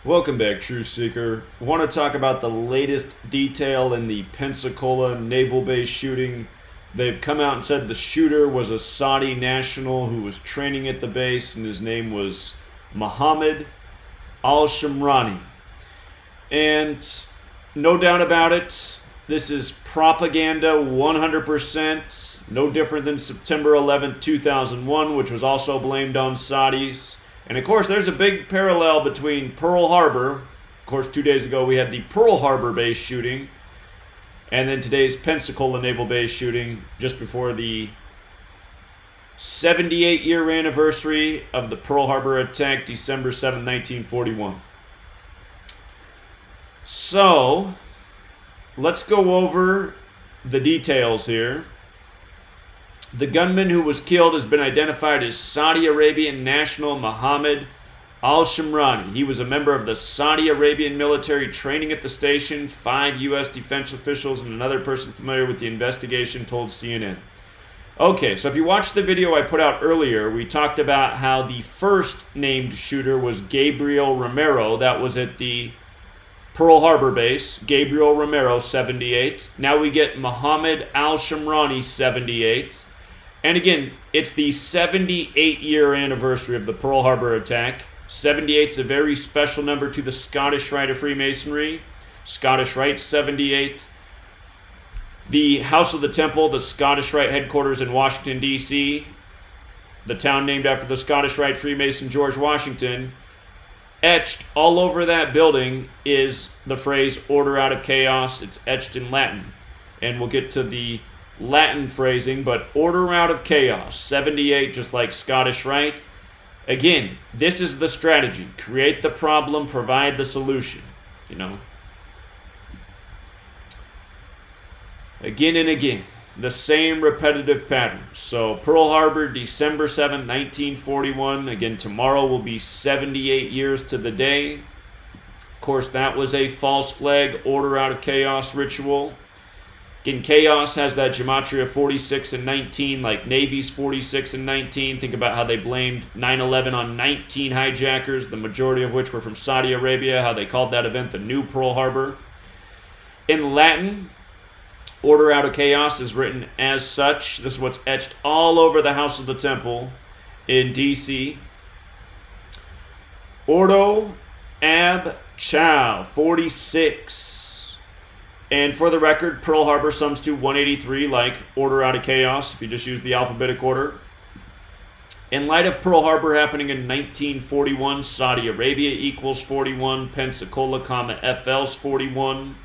Welcome back, Truth Seeker. I want to talk about the latest detail in the Pensacola naval base shooting. They've come out and said the shooter was a Saudi national who was training at the base, and his name was Mohammed Alshamrani. And no doubt about it, this is propaganda 100%, no different than September 11th, 2001, which was also blamed on Saudis. And of course, there's a big parallel between Pearl Harbor. Of course, 2 days ago we had the Pearl Harbor base shooting, and then today's Pensacola naval base shooting just before the 78-year anniversary of the Pearl Harbor attack, December 7, 1941. So, let's go over the details here. The gunman who was killed has been identified as Saudi Arabian national Mohammed Alshamrani. He was a member of the Saudi Arabian military training at the station. 5 U.S. defense officials and another person familiar with the investigation told CNN. Okay, so if you watched the video I put out earlier, we talked about how the first named shooter was Gabriel Romero. That was at the Pearl Harbor base. Gabriel Romero, 78. Now we get Mohammed Alshamrani, 78. And again, it's the 78-year anniversary of the Pearl Harbor attack. 78 is a very special number to the Scottish Rite of Freemasonry. Scottish Rite 78. The House of the Temple, the Scottish Rite headquarters in Washington, D.C., the town named after the Scottish Rite Freemason George Washington, etched all over that building is the phrase "order out of chaos." It's etched in Latin. And we'll get to the Latin phrasing, but order out of chaos. 78, just like Scottish Rite. Again, this is the strategy. Create the problem, provide the solution. Again and again, the same repetitive pattern. So Pearl Harbor, December 7, 1941. Again, tomorrow will be 78 years to the day. Of course, that was a false flag, order out of chaos ritual. Again, chaos has that gematria of 46 and 19, like Navy's 46 and 19. Think about how they blamed 9/11 on 19 hijackers, the majority of which were from Saudi Arabia, how they called that event the New Pearl Harbor. In Latin, order out of chaos is written as such. This is what's etched all over the House of the Temple in D.C. Ordo ab chao, 46. And for the record, Pearl Harbor sums to 183, like order out of chaos, if you just use the alphabetic order. In light of Pearl Harbor happening in 1941, Saudi Arabia equals 41, Pensacola, FL's 41.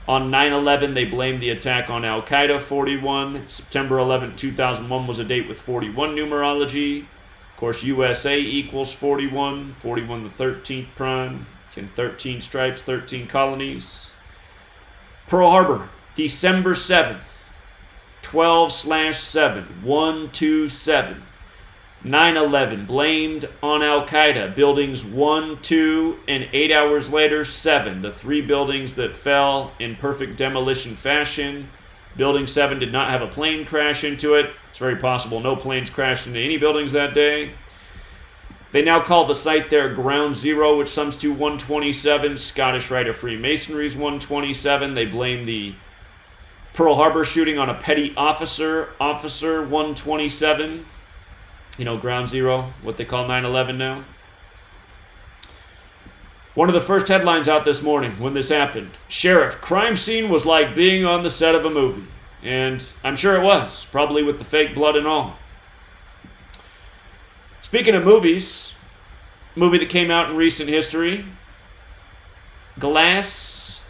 On 9/11, they blamed the attack on Al-Qaeda, 41. September 11, 2001 was a date with 41 numerology. Of course, USA equals 41. 41 the 13th prime. 13 stripes, 13 colonies. Pearl Harbor, December 7th, 12/7, 127. 9/11, blamed on Al-Qaeda. Buildings 1, 2, and 8 hours later, 7. The 3 buildings that fell in perfect demolition fashion. Building 7 did not have a plane crash into it. It's very possible no planes crashed into any buildings that day. They now call the site there Ground Zero, which sums to 127. Scottish Rite of Freemasonry's 127. They blame the Pearl Harbor shooting on a petty officer, 127. Ground Zero, what they call 9/11 now. One of the first headlines out this morning when this happened: Sheriff, crime scene was like being on the set of a movie. And I'm sure it was, probably with the fake blood and all. Speaking of movies, movie that came out in recent history, Glass,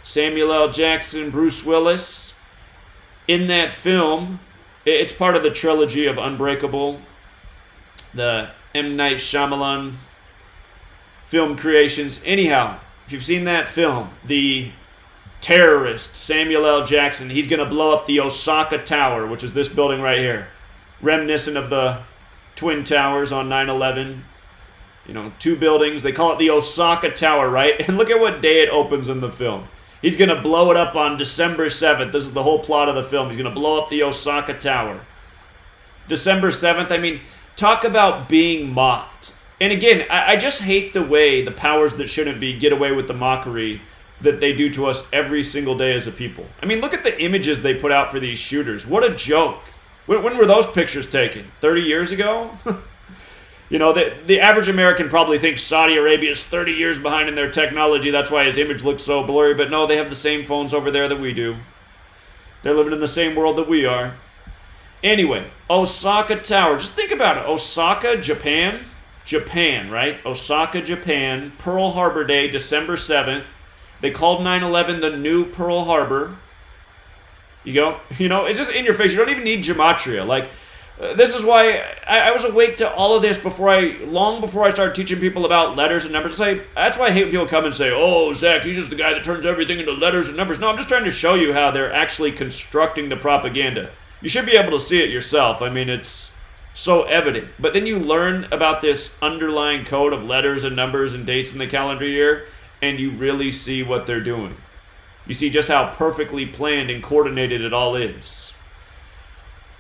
Samuel L. Jackson, Bruce Willis. In that film, it's part of the trilogy of Unbreakable, the M. Night Shyamalan film creations. Anyhow, if you've seen that film, the terrorist, Samuel L. Jackson, he's going to blow up the Osaka Tower, which is this building right here, reminiscent of the Twin Towers on 9/11. 2 buildings. They call it the Osaka Tower, right? And look at what day it opens in the film. He's going to blow it up on December 7th. This is the whole plot of the film. He's going to blow up the Osaka Tower. December 7th, talk about being mocked. And again, I just hate the way the powers that shouldn't be get away with the mockery that they do to us every single day as a people. I mean, look at the images they put out for these shooters. What a joke. When were those pictures taken? 30 years ago? The average American probably thinks Saudi Arabia is 30 years behind in their technology. That's why his image looks so blurry. But no, they have the same phones over there that we do. They're living in the same world that we are. Anyway, Osaka Tower. Just think about it. Osaka, Japan. Japan, right? Osaka, Japan. Pearl Harbor Day, December 7th. They called 9/11 the new Pearl Harbor. It's just in your face. You don't even need gematria. This is why I was awake to all of this long before I started teaching people about letters and numbers. That's why I hate when people come and say, "Oh, Zach, he's just the guy that turns everything into letters and numbers." No, I'm just trying to show you how they're actually constructing the propaganda. You should be able to see it yourself. I mean, it's so evident. But then you learn about this underlying code of letters and numbers and dates in the calendar year, and you really see what they're doing. You see just how perfectly planned and coordinated it all is.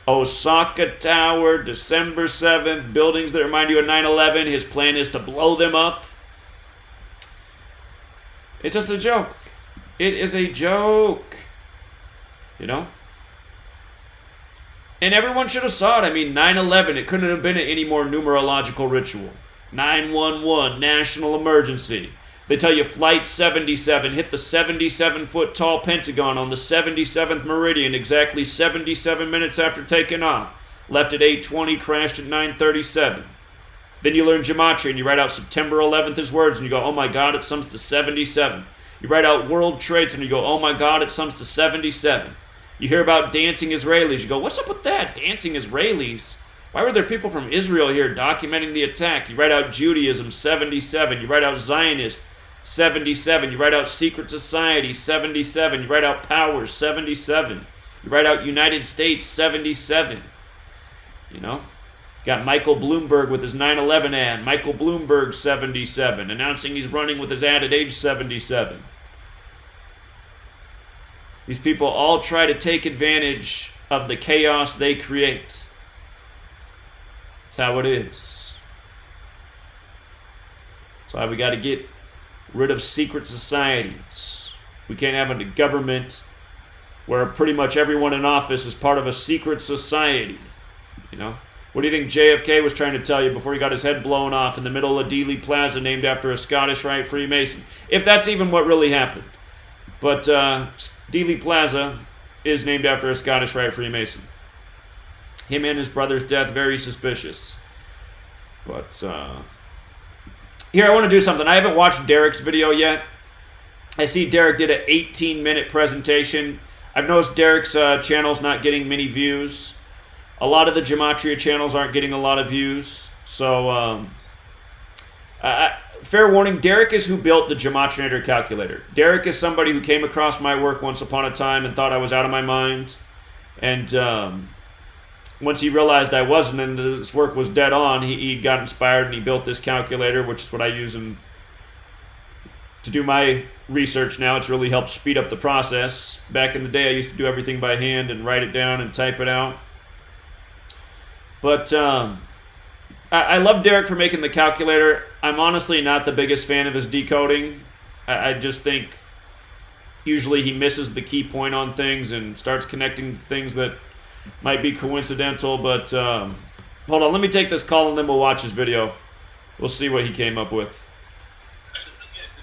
Osaka Tower, December 7th, buildings that remind you of 9/11. His plan is to blow them up. It's just a joke. It is a joke. And everyone should have saw it. I mean, 9/11, it couldn't have been any more numerological ritual. 911, national emergency. They tell you Flight 77 hit the 77-foot tall Pentagon on the 77th meridian exactly 77 minutes after taking off. Left at 8:20, crashed at 9:37. Then you learn gematria and you write out September 11th as words and you go, oh my God, it sums to 77. You write out World Trade Center and you go, oh my God, it sums to 77. You hear about dancing Israelis. You go, what's up with that? Dancing Israelis? Why were there people from Israel here documenting the attack? You write out Judaism, 77. You write out Zionist, 77. You write out Secret Society, 77. You write out Powers, 77. You write out United States, 77. Got Michael Bloomberg with his 9/11 ad. Michael Bloomberg, 77. Announcing he's running with his ad at age 77. These people all try to take advantage of the chaos they create. That's how it is. That's why we got to get rid of secret societies. We can't have a government where pretty much everyone in office is part of a secret society. What do you think JFK was trying to tell you before he got his head blown off in the middle of Dealey Plaza named after a Scottish Rite Freemason? If that's even what really happened. But Dealey Plaza is named after a Scottish Rite Freemason. Him and his brother's death, very suspicious. But here, I want to do something. I haven't watched Derek's video yet. I see Derek did an 18-minute presentation. I've noticed Derek's channel's not getting many views. A lot of the Gematria channels aren't getting a lot of views. So, fair warning, Derek is who built the Gematrinator calculator. Derek is somebody who came across my work once upon a time and thought I was out of my mind. And once he realized I wasn't and this work was dead on, he got inspired and he built this calculator, which is what I use to do my research now. It's really helped speed up the process. Back in the day, I used to do everything by hand and write it down and type it out. But I love Derek for making the calculator. I'm honestly not the biggest fan of his decoding. I just think usually he misses the key point on things and starts connecting things that might be coincidental. But hold on, let me take this call and then we'll watch his video. We'll see what he came up with.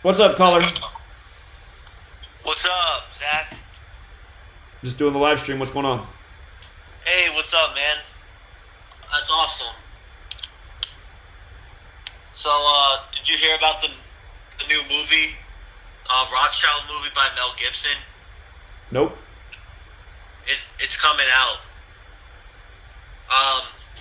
What's up, caller? What's up, Zach? Just doing the live stream. What's going on? Hey, what's up, man? That's awesome. So, did you hear about the new movie, Rothschild movie by Mel Gibson? Nope. It's coming out.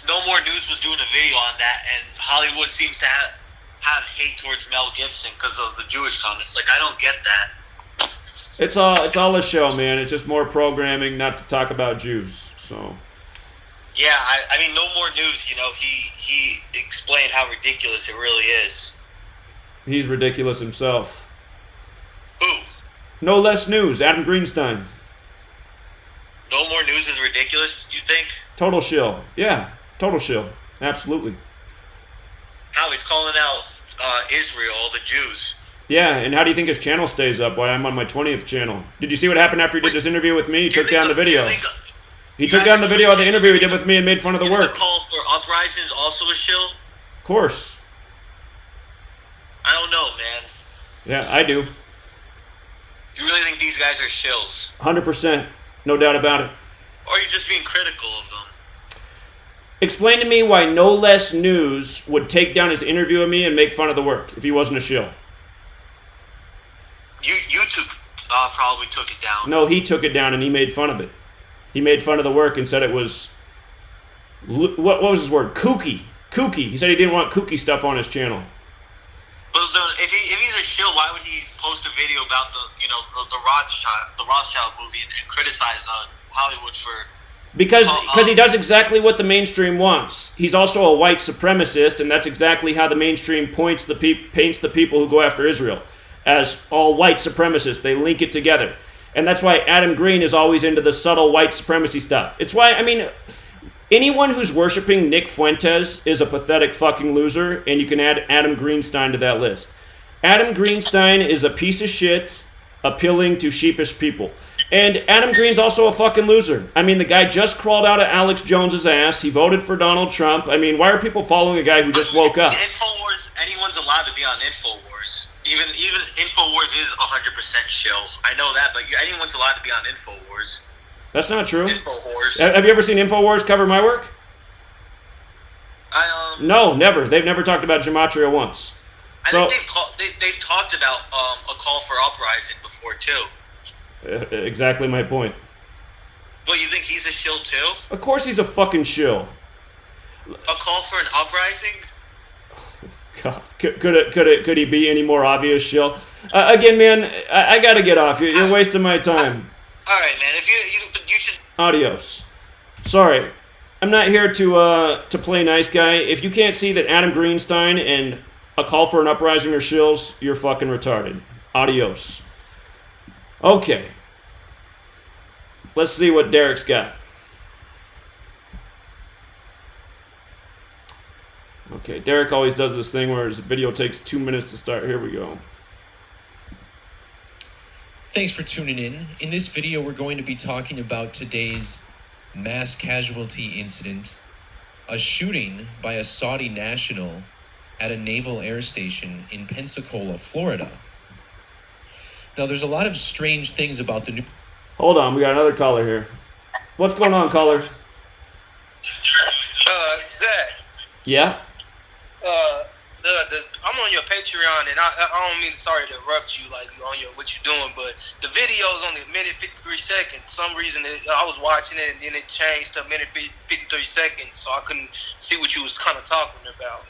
No More News was doing a video on that, and Hollywood seems to have hate towards Mel Gibson because of the Jewish comments. Like, I don't get that. It's all a show, man. It's just more programming not to talk about Jews. So. Yeah, I mean, No More News, he explained how ridiculous it really is. He's ridiculous himself. Who? No Less News, Adam Greenstein. No More News is ridiculous, you think? Total shill. Yeah, total shill. Absolutely. How now he's calling out Israel, the Jews. Yeah, and how do you think his channel stays up while I'm on my 20th channel? Did you see what happened after he did this interview with me? He took down the video. He took down the video of the interview he did with me and made fun of the work. Is the call for uprisings also a shill? Of course. I don't know, man. Yeah, I do. You really think these guys are shills? 100%. No doubt about it. Or are you just being critical of them? Explain to me why No Less News would take down his interview of me and make fun of the work if he wasn't a shill. YouTube probably took it down. No, he took it down and he made fun of it. He made fun of the work and said it was, what was his word? Kooky. Kooky. He said he didn't want kooky stuff on his channel. But if he's a shill, why would he post a video about the Rothschild movie and criticize Hollywood for? Because he does exactly what the mainstream wants. He's also a white supremacist, and that's exactly how the mainstream paints the people who go after Israel as all white supremacists. They link it together. And that's why Adam Green is always into the subtle white supremacy stuff. It's why, I mean, anyone who's worshiping Nick Fuentes is a pathetic fucking loser, and you can add Adam Greenstein to that list. Adam Greenstein is a piece of shit appealing to sheepish people. And Adam Green's also a fucking loser. I mean, the guy just crawled out of Alex Jones's ass. He voted for Donald Trump. I mean, why are people following a guy who just woke up? InfoWars, anyone's allowed to be on InfoWars. Even InfoWars is 100% shill. I know that, but anyone's allowed to be on InfoWars. That's not true. InfoWars. Have you ever seen InfoWars cover my work? No, never. They've never talked about gematria once. I think they've talked about a call for uprising before, too. Exactly my point. Well, you think he's a shill, too? Of course he's a fucking shill. A call for an uprising? God, could he be any more obvious shill? Again, man, I gotta get off. You're wasting my time. All right, man. If you should. Adios. Sorry, I'm not here to play nice guy. If you can't see that Adam Greenstein and a call for an uprising are shills, you're fucking retarded. Adios. Okay. Let's see what Derek's got. Okay, Derek always does this thing where his video takes 2 minutes to start. Here we go. Thanks for tuning in. In this video, we're going to be talking about today's mass casualty incident, a shooting by a Saudi national at a naval air station in Pensacola, Florida. Now, there's a lot of strange things about the new... Hold on, we got another caller here. What's going on, caller? Zach. Yeah? I'm on your Patreon, and I don't mean sorry to interrupt you, like on your what you're doing, but the video is only a minute 53 seconds. For some reason, I was watching it, and then it changed to a minute 53 seconds, so I couldn't see what you was kind of talking about.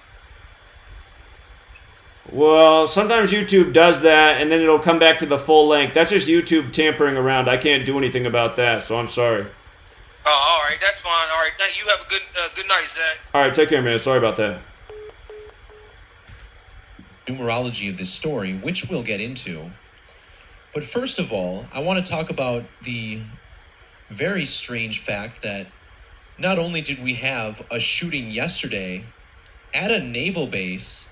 Well, sometimes YouTube does that, and then it'll come back to the full length. That's just YouTube tampering around. I can't do anything about that, so I'm sorry. Oh, all right, that's fine. All right, thank you. Have a good night, Zach. All right, take care, man. Sorry about that. Numerology of this story, which we'll get into. But first of all, I want to talk about the very strange fact that not only did we have a shooting yesterday at a naval base,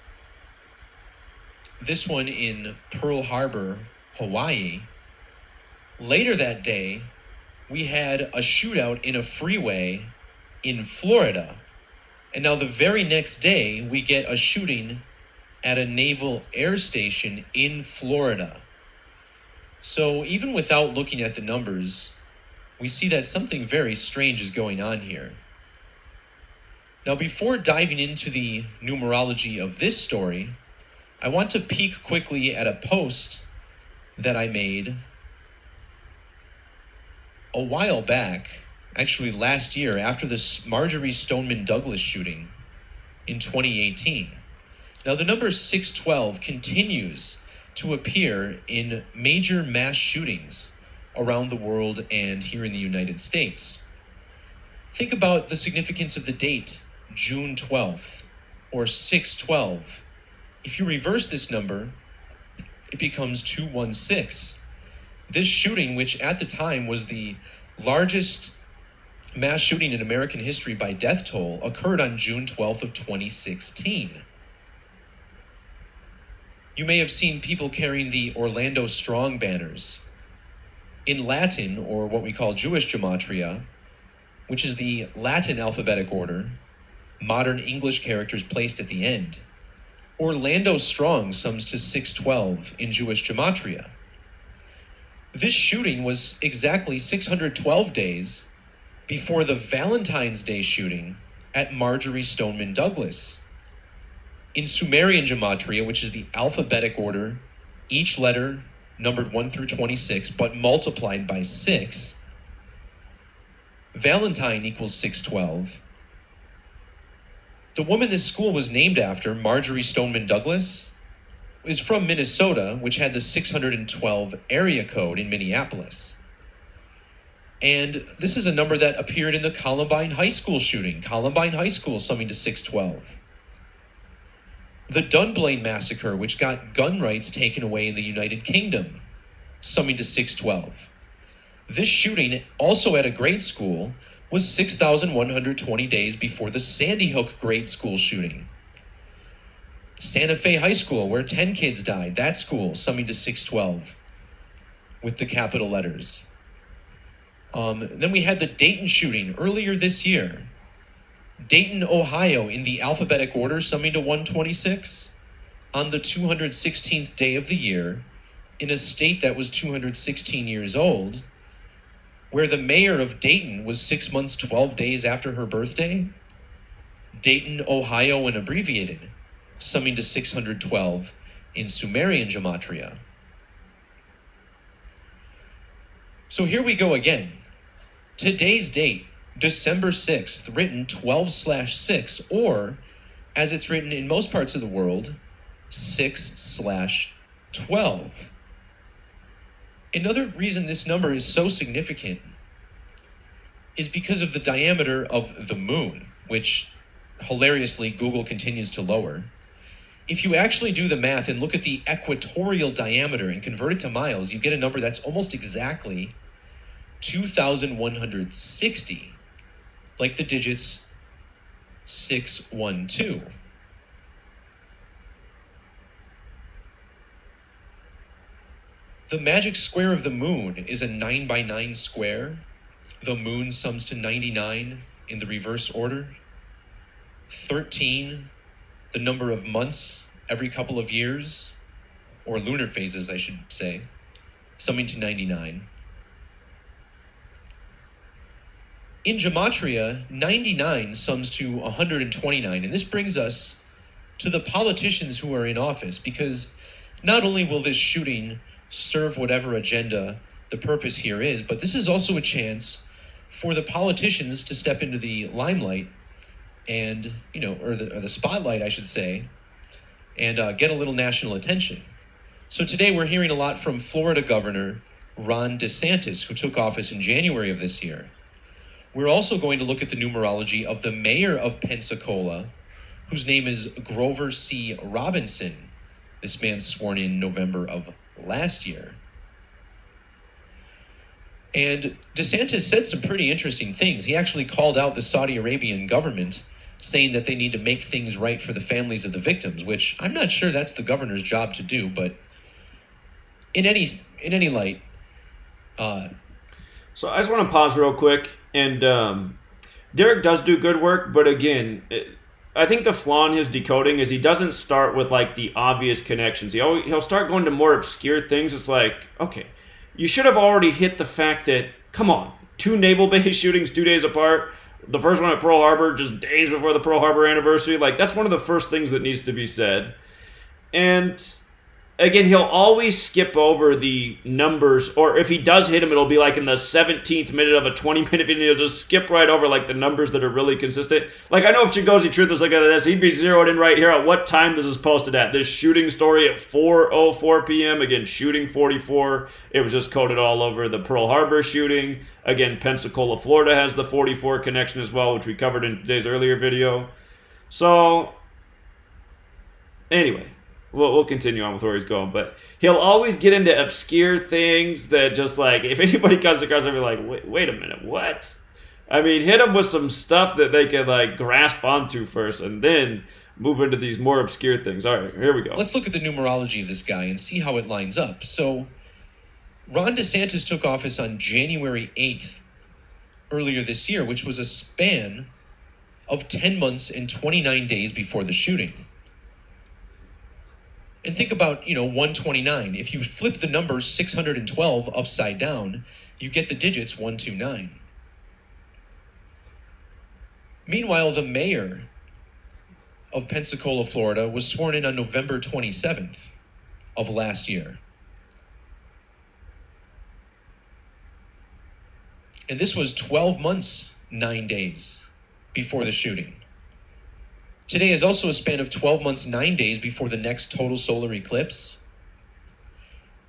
this one in Pearl Harbor, Hawaii, later that day, we had a shootout in a freeway in Florida. And now the very next day, we get a shooting at a naval air station in Florida. So even without looking at the numbers, we see that something very strange is going on here. Now, before diving into the numerology of this story, I want to peek quickly at a post that I made a while back, actually last year, after the Marjorie Stoneman Douglas shooting in 2018. Now, the number 612 continues to appear in major mass shootings around the world and here in the United States. Think about the significance of the date, June 12th, or 612. If you reverse this number, it becomes 216. This shooting, which at the time was the largest mass shooting in American history by death toll, occurred on June 12th of 2016. You may have seen people carrying the Orlando Strong banners. In Latin, or what we call Jewish gematria, which is the Latin alphabetic order, modern English characters placed at the end, Orlando Strong sums to 612 in Jewish gematria. This shooting was exactly 612 days before the Valentine's Day shooting at Marjorie Stoneman Douglas. In Sumerian gematria, which is the alphabetic order, each letter numbered 1 through 26, but multiplied by 6, Valentine equals 612. The woman this school was named after, Marjorie Stoneman Douglas, is from Minnesota, which had the 612 area code in Minneapolis. And this is a number that appeared in the Columbine High School shooting. Columbine High School summing to 612. The Dunblane Massacre, which got gun rights taken away in the United Kingdom, summing to 612. This shooting, also at a grade school, was 6,120 days before the Sandy Hook grade school shooting. Santa Fe High School, where 10 kids died, that school, summing to 612 with the capital letters. Then we had the Dayton shooting earlier this year. Dayton, Ohio, in the alphabetic order, summing to 126 on the 216th day of the year in a state that was 216 years old, where the mayor of Dayton was 6 months, 12 days after her birthday. Dayton, Ohio, and abbreviated, summing to 612 in Sumerian gematria. So here we go again. Today's date, December 6th, written 12/6, or, as it's written in most parts of the world, 6/12. Another reason this number is so significant is because of the diameter of the moon, which, hilariously, Google continues to lower. If you actually do the math and look at the equatorial diameter and convert it to miles, you get a number that's almost exactly 2,160, like the digits 612. The magic square of the moon is a 9 by 9 square. The moon sums to 99 in the reverse order. 13, the number of months every couple of years, or lunar phases, I should say, summing to 99. In gematria, 99 sums to 129, and this brings us to the politicians who are in office, because not only will this shooting serve whatever agenda the purpose here is, but this is also a chance for the politicians to step into the limelight and, or the spotlight, I should say, and get a little national attention. So today we're hearing a lot from Florida Governor Ron DeSantis, who took office in January of this year. We're also going to look at the numerology of the mayor of Pensacola, whose name is Grover C. Robinson. This man sworn in November of last year. And DeSantis said some pretty interesting things. He actually called out the Saudi Arabian government, saying that they need to make things right for the families of the victims, which I'm not sure that's the governor's job to do, but in any light. So I just want to pause real quick, and Derek does do good work, but again, I think the flaw in his decoding is he doesn't start with like the obvious connections. He'll start going to more obscure things. It's like, okay, you should have already hit the fact that, come on, 2 naval base shootings 2 days apart. The first one at Pearl Harbor just days before the Pearl Harbor anniversary. Like, that's one of the first things that needs to be said. And again, he'll always skip over the numbers, or if he does hit them, it'll be like in the 17th minute of a 20-minute video. He'll just skip right over like the numbers that are really consistent. Like, I know if Chigozi Truth was looking at this, he'd be zeroed in right here at what time this is posted at. This shooting story at 4:04 p.m. Again, shooting 44. It was just coded all over the Pearl Harbor shooting. Again, Pensacola, Florida has the 44 connection as well, which we covered in today's earlier video. So, anyway. We'll continue on with where he's going, but he'll always get into obscure things that just like, if anybody comes across, they'll be like, wait a minute, what? I mean, hit them with some stuff that they can like grasp onto first, and then move into these more obscure things. All right, here we go. Let's look at the numerology of this guy and see how it lines up. So, Ron DeSantis took office on January 8th earlier this year, which was a span of 10 months and 29 days before the shooting. And think about, 129. If you flip the number 612 upside down, you get the digits 129. Meanwhile, the mayor of Pensacola, Florida, was sworn in on November 27th of last year. And this was 12 months, 9 days before the shooting. Today is also a span of 12 months, 9 days before the next total solar eclipse.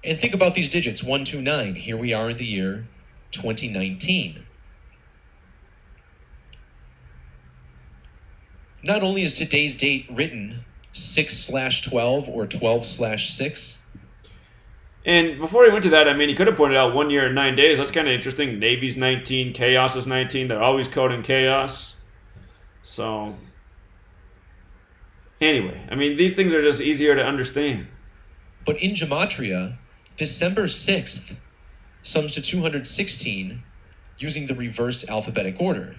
And think about these digits, 129. Here we are in the year 2019. Not only is today's date written 6/12 or 12/6. And before he went to that, he could have pointed out 1 year and 9 days. That's kind of interesting. Navy's 19, chaos is 19. They're always coding chaos. So, anyway, these things are just easier to understand. But in Gematria, December 6th sums to 216 using the reverse alphabetic order.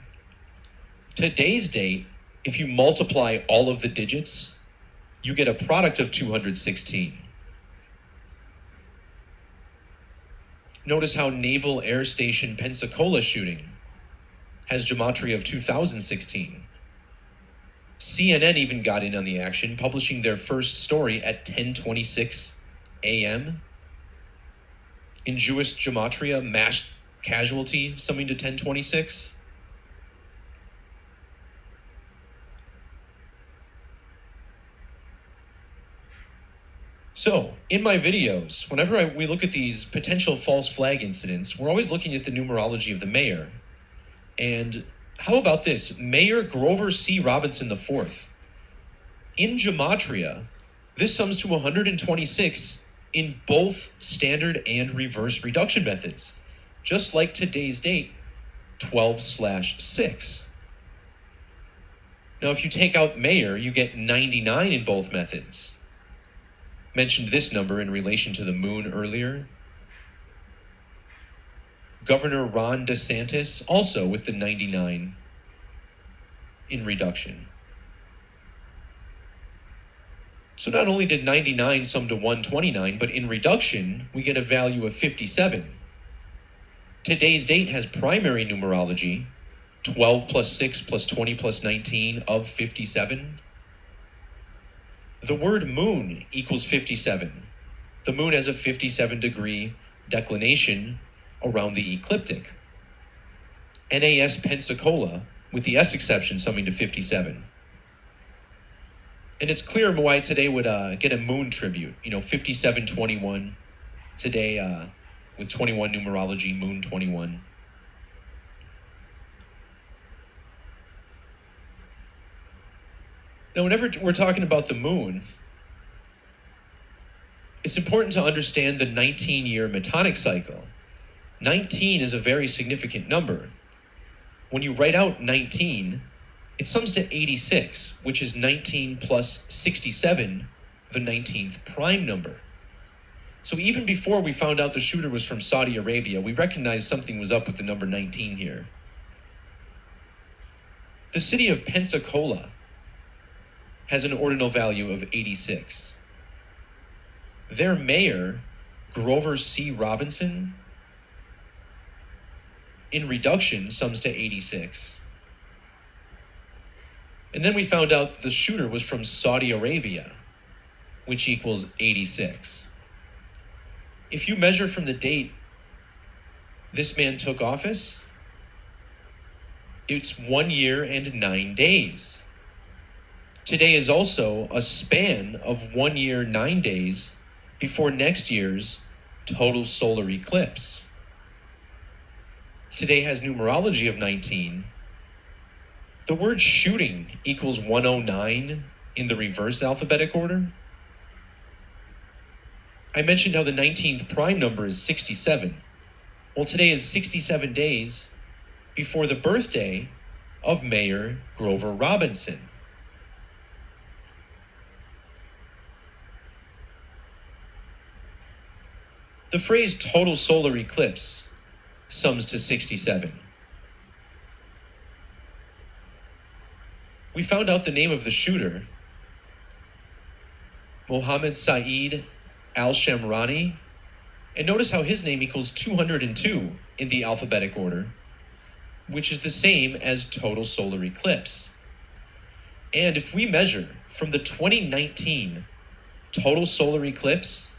Today's date, if you multiply all of the digits, you get a product of 216. Notice how Naval Air Station Pensacola shooting has Gematria of 2016. CNN even got in on the action, publishing their first story at 10:26 a.m. In Jewish Gematria, mass casualty summing to 1026. So, in my videos, whenever we look at these potential false flag incidents, we're always looking at the numerology of the mayor. And how about this? Mayor Grover C. Robinson IV. In Gematria, this sums to 126 in both standard and reverse reduction methods, just like today's date, 12/6. Now, if you take out mayor, you get 99 in both methods. Mentioned this number in relation to the moon earlier. Governor Ron DeSantis also with the 99 in reduction. So not only did 99 sum to 129, but in reduction, we get a value of 57. Today's date has primary numerology, 12 plus 6 plus 20 plus 19 of 57. The word moon equals 57. The moon has a 57-degree declination around the ecliptic. NAS Pensacola, with the S exception, summing to 57. And it's clear why today would get a moon tribute. 5721 today with 21 numerology, moon 21. Now, whenever we're talking about the moon, it's important to understand the 19-year metonic cycle. 19 is a very significant number. When you write out 19, it sums to 86, which is 19 plus 67, the 19th prime number. So even before we found out the shooter was from Saudi Arabia, we recognized something was up with the number 19 here. The city of Pensacola has an ordinal value of 86. Their mayor, Grover C. Robinson, in reduction sums to 86. And then we found out the shooter was from Saudi Arabia, which equals 86. If you measure from the date this man took office, it's 1 year and 9 days. Today is also a span of 1 year, 9 days before next year's total solar eclipse. Today has numerology of 19. The word shooting equals 109 in the reverse alphabetic order. I mentioned how the 19th prime number is 67. Well, today is 67 days before the birthday of Mayor Grover Robinson. The phrase total solar eclipse sums to 67. We found out the name of the shooter, Mohammed Alshamrani, and notice how his name equals 202 in the alphabetic order, which is the same as total solar eclipse. And if we measure from the 2019 total solar eclipse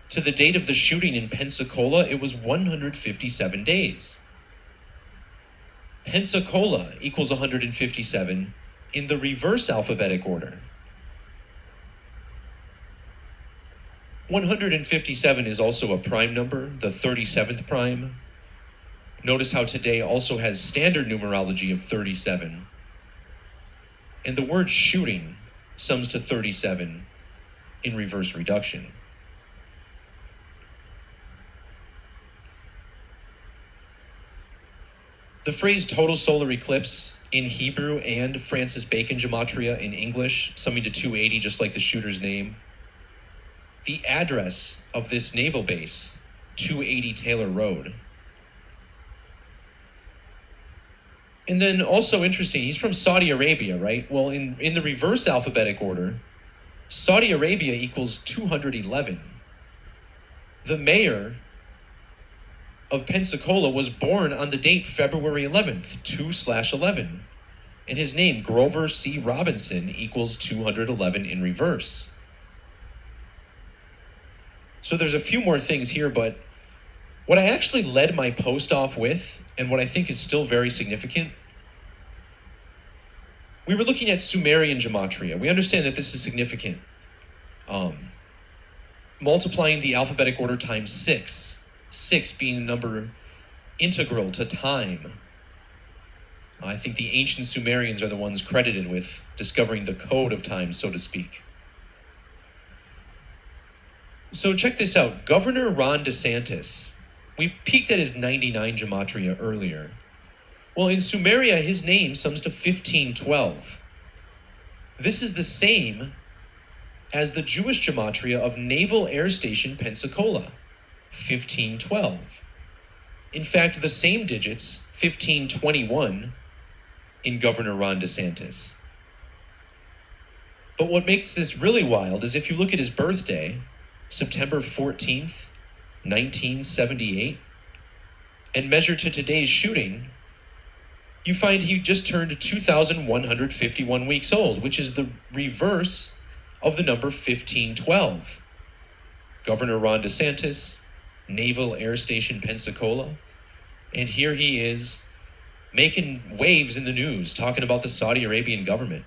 to the date of the shooting in Pensacola, it was 157 days. Pensacola equals 157 in the reverse alphabetic order. 157 is also a prime number, the 37th prime. Notice how today also has standard numerology of 37. And the word shooting sums to 37 in reverse reduction. The phrase total solar eclipse in Hebrew and Francis Bacon gematria in English, summing to 280, just like the shooter's name. The address of this naval base, 280 Taylor Road. And then also interesting, he's from Saudi Arabia, right? Well, in the reverse alphabetic order, Saudi Arabia equals 211. The mayor of Pensacola was born on the date February 11th, 2/11. And his name, Grover C. Robinson, equals 211 in reverse. So there's a few more things here, but what I actually led my post off with, and what I think is still very significant, we were looking at Sumerian gematria. We understand that this is significant. Multiplying the alphabetic order times 6, 6 being a number integral to time. I think the ancient Sumerians are the ones credited with discovering the code of time, so to speak. So check this out. Governor Ron DeSantis, we peeked at his 99 gematria earlier. Well, in Sumeria, his name sums to 1512. This is the same as the Jewish gematria of Naval Air Station Pensacola, 1512. In fact, the same digits, 1521, in Governor Ron DeSantis. But what makes this really wild is if you look at his birthday, September 14th, 1978, and measure to today's shooting, you find he just turned 2,151 weeks old, which is the reverse of the number 1512. Governor Ron DeSantis, Naval Air Station Pensacola, and here he is making waves in the news, talking about the Saudi Arabian government.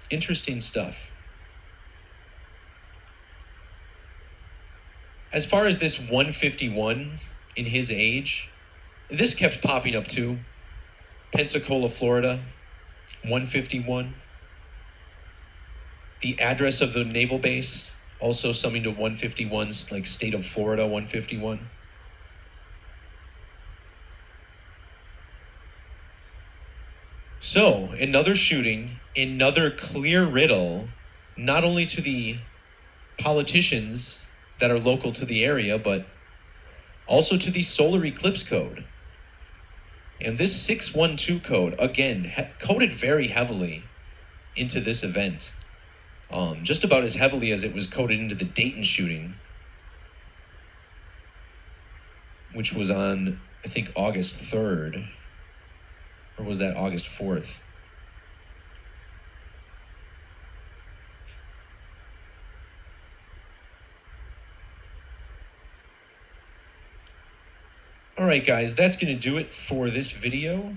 Interesting stuff. As far as this 151 in his age, this kept popping up too. Pensacola, Florida, 151. The address of the naval base, also summing to 151, like state of Florida, 151. So, another shooting, another clear riddle, not only to the politicians that are local to the area, but also to the solar eclipse code. And this 612 code, again, coded very heavily into this event. Just about as heavily as it was coded into the Dayton shooting, which was on, I think, August 3rd. Or was that August 4th? All right, guys, that's going to do it for this video.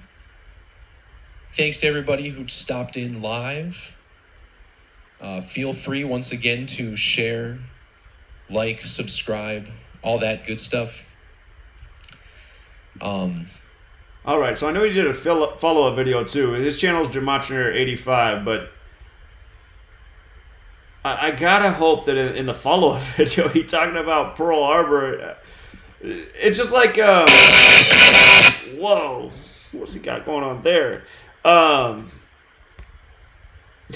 Thanks to everybody who stopped in live. Feel free, once again, to share, like, subscribe, all that good stuff. All right, so I know he did a follow-up video too. His channel is Gematria85, but I gotta hope that in the follow-up video he talking about Pearl Harbor. It's just like, whoa, what's he got going on there?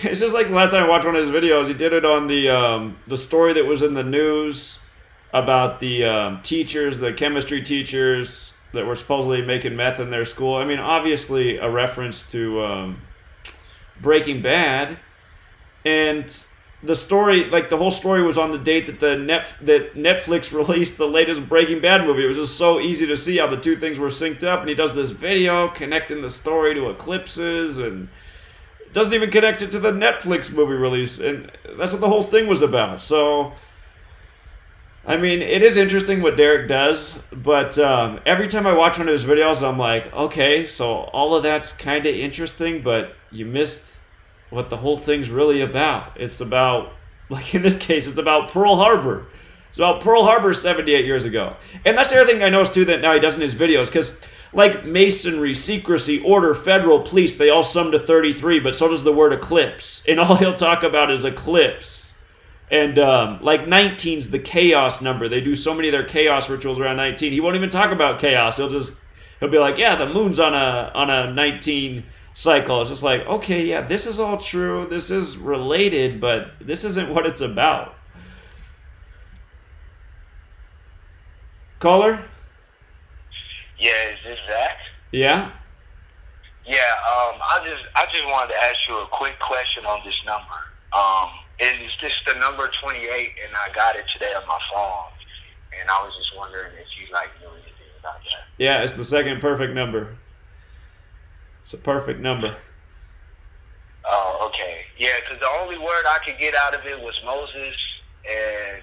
It's just like the last time I watched one of his videos, he did it on the story that was in the news about the teachers, the chemistry teachers that were supposedly making meth in their school. I mean, obviously a reference to Breaking Bad, and the story, like the whole story, was on the date that that Netflix released the latest Breaking Bad movie. It was just so easy to see how the two things were synced up, and he does this video connecting the story to eclipses, and doesn't even connect it to the Netflix movie release, and that's what the whole thing was about. So, I mean, it is interesting what Derek does, but every time I watch one of his videos, I'm like, okay, so all of that's kind of interesting, but you missed what the whole thing's really about. It's about, like in this case, it's about Pearl Harbor. It's about Pearl Harbor 78 years ago. And that's the other thing I noticed too that now he does in his videos, because like masonry, secrecy, order, federal, police, they all sum to 33, but so does the word eclipse. And all he'll talk about is eclipse. And like 19's the chaos number. They do so many of their chaos rituals around 19. He won't even talk about chaos. He'll be like, yeah, the moon's on a 19 cycle. It's just like, okay, yeah, this is all true. This is related, but this isn't what it's about. Caller? Yeah, is this Zach? Yeah. Yeah, I just wanted to ask you a quick question on this number. It's just the number 28, and I got it today on my phone, and I was just wondering if you knew anything about that. Yeah, it's the second perfect number. It's a perfect number. Oh, okay. Yeah, because the only word I could get out of it was Moses, and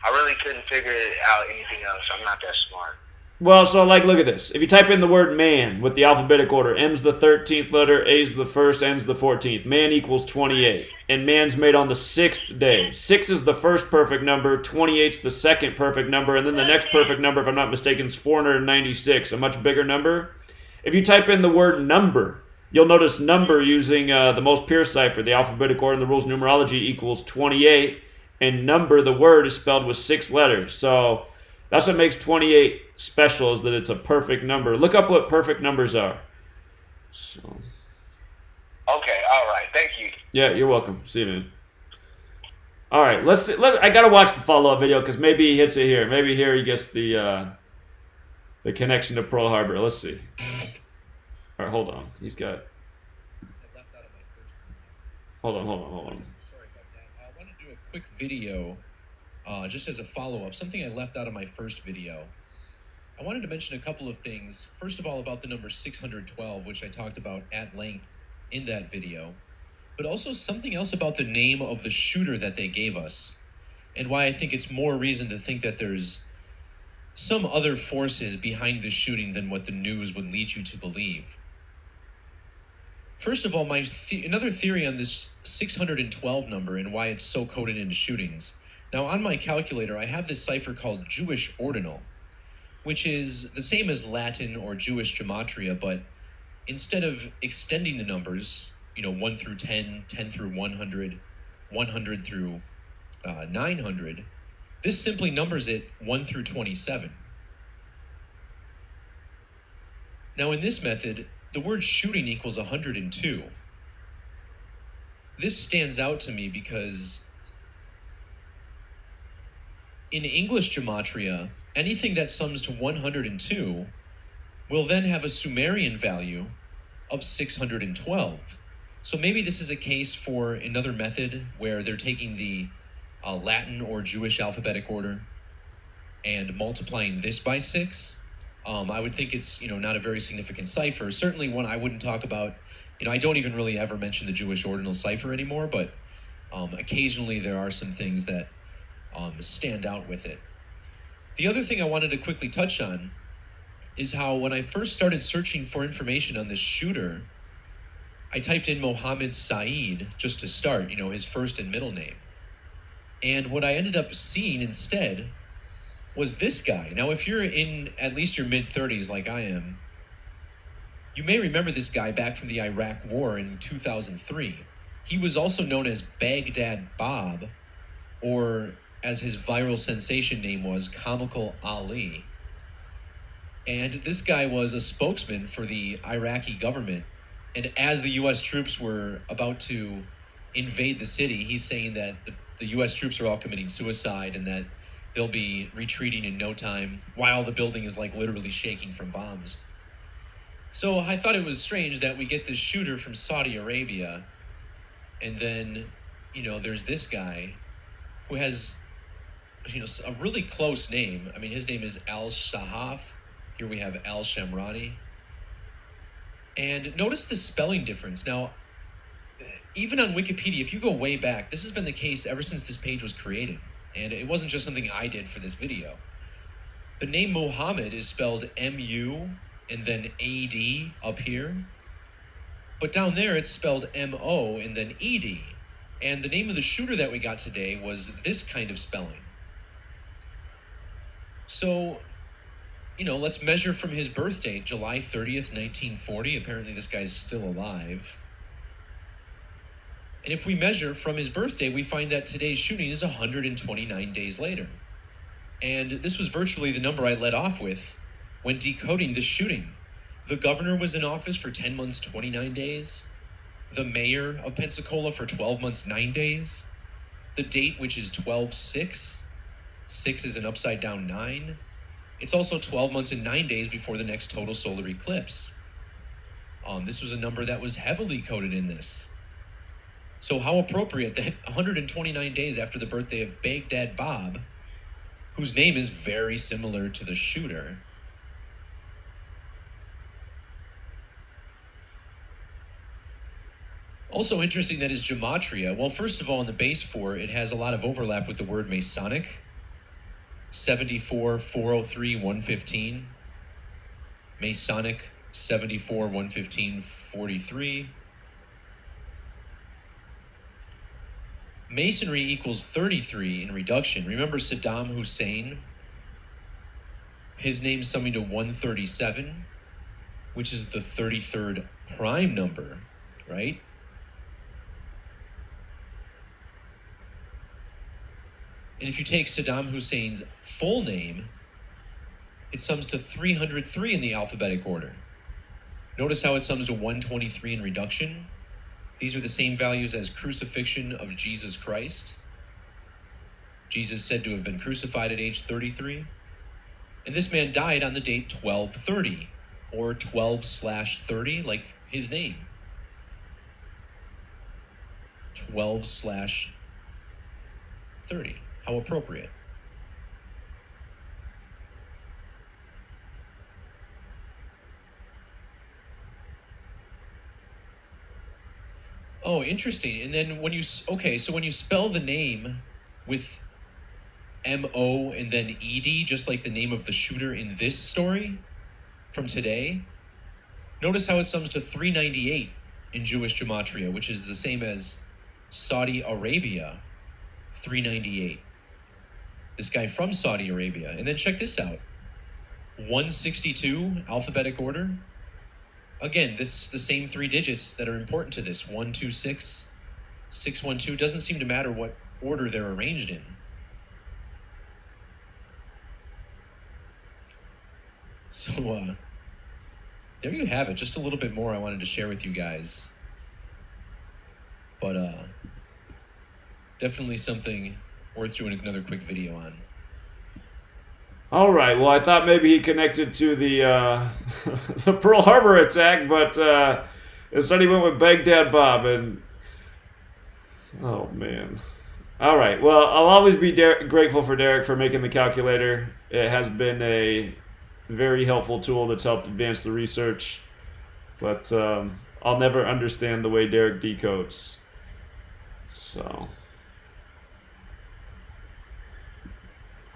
I really couldn't figure out anything else. I'm not that smart. Well, so like, look at this. If you type in the word man with the alphabetic order, M's the 13th letter, A's the first, N's the 14th. Man equals 28. And man's made on the 6th day. 6 is the first perfect number, 28's the second perfect number, and then the next perfect number, if I'm not mistaken, is 496, a much bigger number. If you type in the word number, you'll notice number using the most pure cipher, the alphabetic order and the rules of numerology equals 28, and number, the word, is spelled with 6 letters. So that's what makes 28 special, is that it's a perfect number. Look up what perfect numbers are. So. Okay, all right. Thank you. Yeah, you're welcome. See you, man. All right, I gotta watch the follow-up video because maybe he hits it here. Maybe here he gets the connection to Pearl Harbor. Let's see. All right, hold on. He's got. Hold on. Sorry about that. I want to do a quick video. Just as a follow-up, something I left out of my first video. I wanted to mention a couple of things. First of all, about the number 612, which I talked about at length in that video, but also something else about the name of the shooter that they gave us, and why I think it's more reason to think that there's some other forces behind the shooting than what the news would lead you to believe. First of all, another theory on this 612 number and why it's so coded into shootings. Now, on my calculator, I have this cipher called Jewish ordinal, which is the same as Latin or Jewish gematria, but instead of extending the numbers, 1 through 10, 10 through 100, 100 through 900, this simply numbers it 1 through 27. Now, in this method, the word shooting equals 102. This stands out to me because in English gematria, anything that sums to 102 will then have a Sumerian value of 612. So maybe this is a case for another method where they're taking the Latin or Jewish alphabetic order and multiplying this by 6. I would think it's, not a very significant cipher. Certainly one I wouldn't talk about. I don't even really ever mention the Jewish ordinal cipher anymore, but occasionally there are some things that stand out with it. The other thing I wanted to quickly touch on is how when I first started searching for information on this shooter, I typed in Mohammed Saeed just to start, his first and middle name. And what I ended up seeing instead was this guy. Now, if you're in at least your mid-30s like I am, you may remember this guy back from the Iraq War in 2003. He was also known as Baghdad Bob, or as his viral sensation name was, Comical Ali. And this guy was a spokesman for the Iraqi government. And as the U.S. troops were about to invade the city, he's saying that the U.S. troops are all committing suicide and that they'll be retreating in no time while the building is like literally shaking from bombs. So I thought it was strange that we get this shooter from Saudi Arabia, and then, there's this guy who has, a really close name. I mean, his name is Al-Shahaf. Here we have Alshamrani. And notice the spelling difference. Now, even on Wikipedia, if you go way back, this has been the case ever since this page was created. And it wasn't just something I did for this video. The name Mohammed is spelled M-U and then A-D up here. But down there, it's spelled M-O and then E-D. And the name of the shooter that we got today was this kind of spelling. So, let's measure from his birth date, July 30th, 1940. Apparently this guy's still alive. And if we measure from his birthday, we find that today's shooting is 129 days later. And this was virtually the number I led off with when decoding this shooting. The governor was in office for 10 months, 29 days. The mayor of Pensacola for 12 months, 9 days. The date, which is 12/6. 6 is an upside down 9. It's also 12 months and 9 days before the next total solar eclipse. This was a number that was heavily coded in this. So how appropriate that 129 days after the birthday of Baghdad Bob, whose name is very similar to the shooter. Also interesting that his gematria, well, first of all, in the base 4, it has a lot of overlap with the word Masonic. 74, 403, 115. Masonic, 74, 115, 43. Masonry equals 33 in reduction. Remember Saddam Hussein? His name's summing to 137, which is the 33rd prime number, right? And if you take Saddam Hussein's full name, it sums to 303 in the alphabetic order. Notice how it sums to 123 in reduction. These are the same values as crucifixion of Jesus Christ. Jesus said to have been crucified at age 33. And this man died on the date 12/30, or 12/30, like his name. 12/30. How appropriate. Oh, interesting. And then when you spell the name with M-O and then E-D, just like the name of the shooter in this story from today, notice how it sums to 398 in Jewish gematria, which is the same as Saudi Arabia, 398. This guy from Saudi Arabia. And then check this out. 162, alphabetic order. Again, the same 3 digits that are important to this. 126, 612. Doesn't seem to matter what order they're arranged in. So, there you have it. Just a little bit more I wanted to share with you guys. But, definitely something worth doing another quick video on. All right. Well, I thought maybe he connected to the the Pearl Harbor attack, but instead he went with Baghdad Bob. And oh man. All right. Well, I'll always be grateful for Derek for making the calculator. It has been a very helpful tool that's helped advance the research. But I'll never understand the way Derek decodes. So.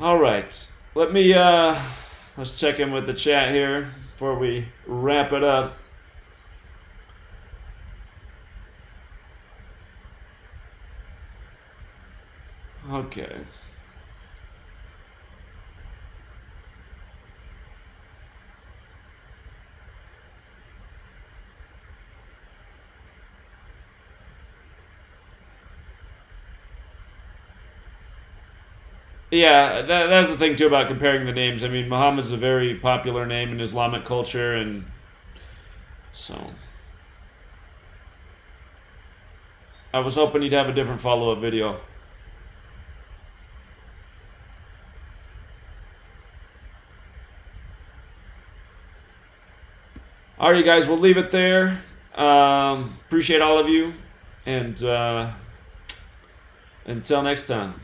All right. Let me, let's check in with the chat here before we wrap it up. Okay. Yeah, that's the thing too about comparing the names. I mean, Muhammad's a very popular name in Islamic culture, and so I was hoping you'd have a different follow-up video. All right, you guys, we'll leave it there. Appreciate all of you, and until next time.